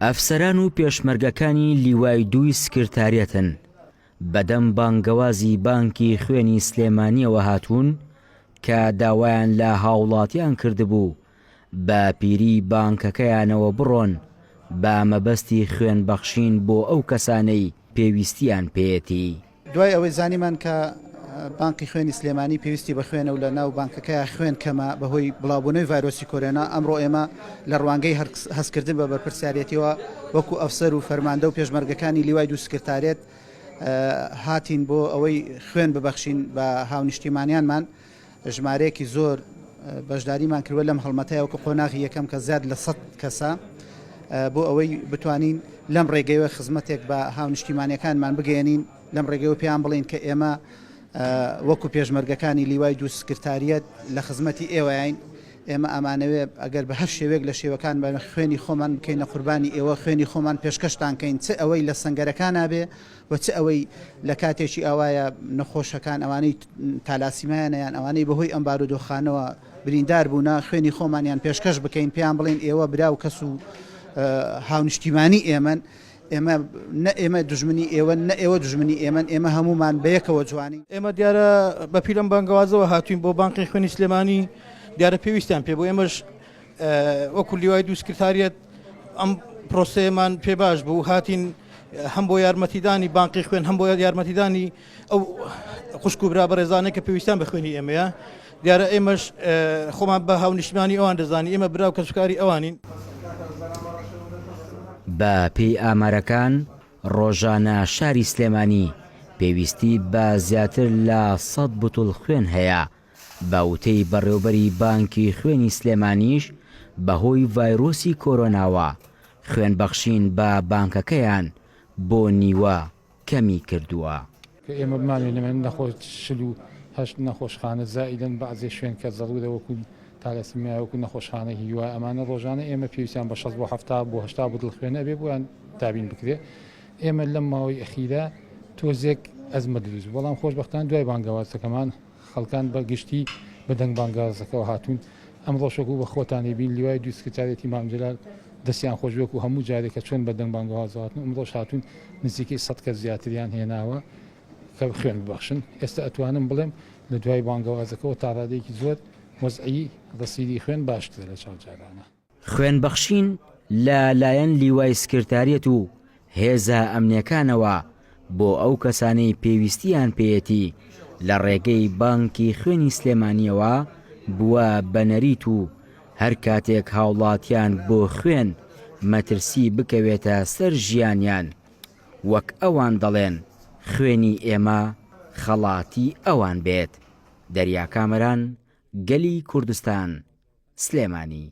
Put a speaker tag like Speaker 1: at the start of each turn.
Speaker 1: ئەفسەران و پێشمەرگەکانی لیوای دووی سکرتاریەتن بەدەم بانگەوازی بانکی خوێنی سلێمانیەوە هاتوون کە داوایان لە هاوڵاتیان کردبوو بە پیری بانکەکەیانەوە بڕۆن بە مەبەستی خوێنبەخشین بۆ ئەو کەسانەی پێویستیان پێیەتی.
Speaker 2: دوای ئەوەی زانیمان کە بانکی خوێنی سلێمانی پێویستی بە خوێنە و لە ناو بانکەکەی خوێن کەمە بەهۆی بڵاوبوونەوەی ڤایرۆسی کۆرۆنا، ئەمڕۆ ئێمە لە ڕوانگەی هەستکردن بە بەرپرسیارەتیەوە وەکو ئەفسەر و فەرماندە و پێشمەرگەکانی لیوای دوو سکرتارێت هاتین بۆ ئەوەی خوێن ببەخشین بە هاونیشتیمانیانمان. ژمارەیەکی زۆر بەشداریمان کردوە لەم هەڵمەتەیە وەکو قۆناغی یەکەم کە زیاد لە 100 کەسە بۆ ئەوەی بتوانین لەم ڕێگەیەوە خزمەتێک بە هاونیشتیمانیەکانمان بگەێنین، لەم ڕێگەیەوە پێیان بڵین کە ئێمە وەکو پێشمەرگەکانی لیوای دوو سکرتاریەت لە خزمەتی ئێوەیین. ئێمە ئەمانەوێ ئەگەر بە هەر شێوێک لە شێوەکان بە خوێنی خۆمان بکەینە قوربانی ئێوە، خوێنی خۆمان پێشکەشتان کەین، چ ئەوەی لە سەنگەرەکان نابێ و چ ئەوەی لە کاتێکی ئاوایە نەخۆشەکان ئەوانەی تالاسیمایانیان ئەوانەی بەهۆی ئەم بارودۆخانەوە بریندار بوونا خوێنی خۆمانیان پێشکەش بکەین، پێیان بڵین ئێوە براو کەس و هاونیشتیمانی ئێمەن، ئێمە دژمنی ئێوە نە ئێوە دژمنی ئێمەن، ئێمە هەمومان بەیەکەوە جوانی.
Speaker 3: ئێمە دیارە بە پیرەم بانگەوازەوە هاتوین بۆ بانقی خوێنی سلێمانی، دیارە پێویستیان پێ بۆ ئێمەش وەکو لیوای دوو سکرتاریەت ئەم پرۆسەیەمان پێ باش بوو، هاتین هەم بۆ یارمەتیدانی بانقی خوێن هەم بۆ یارمەتیدانی ئەو خوشک و برا بەڕێزانەی کە پێویستیان بە خوێنی ئێمەیە. دیارە ئێمەش خۆمان بە هاونیشتیمانی ئەوان دەزانی، ئێمە برا و کەسوکاری ئەوانین.
Speaker 1: بە پێی ئامارەکان ڕۆژانە شاری سلێمانی پێویستی بە زیاتر لە 100 بوتڵ خوێن هەیە. باوتەی بەڕێوەبەری بانکی خوێنی سلێمانیش بەهۆی ڤایرۆسی کۆرۆناوە خوێنبەخشین بە بانکەکەیان بۆ نیوە کەمی کردووە.
Speaker 4: ئێمە بمانوێنەمە نەخۆش و هەشت نەخۆشخانە زائیدەن بەعزێ شوێن کە زەڕوودە وەکو تالەسیمیا وەکو نەخۆشخانە هیوای ئەمانە ڕۆژانە ئێمە پێویستیان بە 60 بۆ 70 بۆ 80 بوتڵ خوێنە بێ بۆیان دابین بکرێ. ئێمە لەم ماوەی ئەخیرا تۆزێک ئەزمە دروست، بەڵام خۆشبەختانە دوای بانگەوازەکەمان خەڵکان بەگشتی بە دەنگ بانگازەکەەوە هاتوون. ئەم ڕۆژێکو بە خۆتانی بین لیوای دوو سکرتاریەتی مامجلال دەستیان خۆشبێک و هەموو جارێکە چۆن بە دەنگ بانگەوازەواتن ئەم ڕۆژ هاتوون نزیکەی 100 کەس زیاتریان هێناوە کە خوێن ببەخشن. ئێستا ئەتوانم بڵێم لە دوای بانگەوازەکەەوە تا ڕادێکی زۆر وەزعی ڕسیدی خوێن باشترە لە چاوجارانە.
Speaker 1: خوێنبەخشین لە لایەن لیوای سکرتاریەت و هێزە ئەمنیەکانەوە بۆ ئەو کەسانەی پێویستیان پێیەتی لە ڕێگەی بانکی خوێنی سلێمانیەوە بووە بەنەریت و هەر کاتێک هاوڵاتیان بۆ خوێن مەترسی بکەوێتە سەر ژیانیان، وەک ئەوان دەڵێن خوێنی ئێمە خەڵاتی ئەوان بێت. دەریا کامەران، گەلی کوردستان، سلێمانی.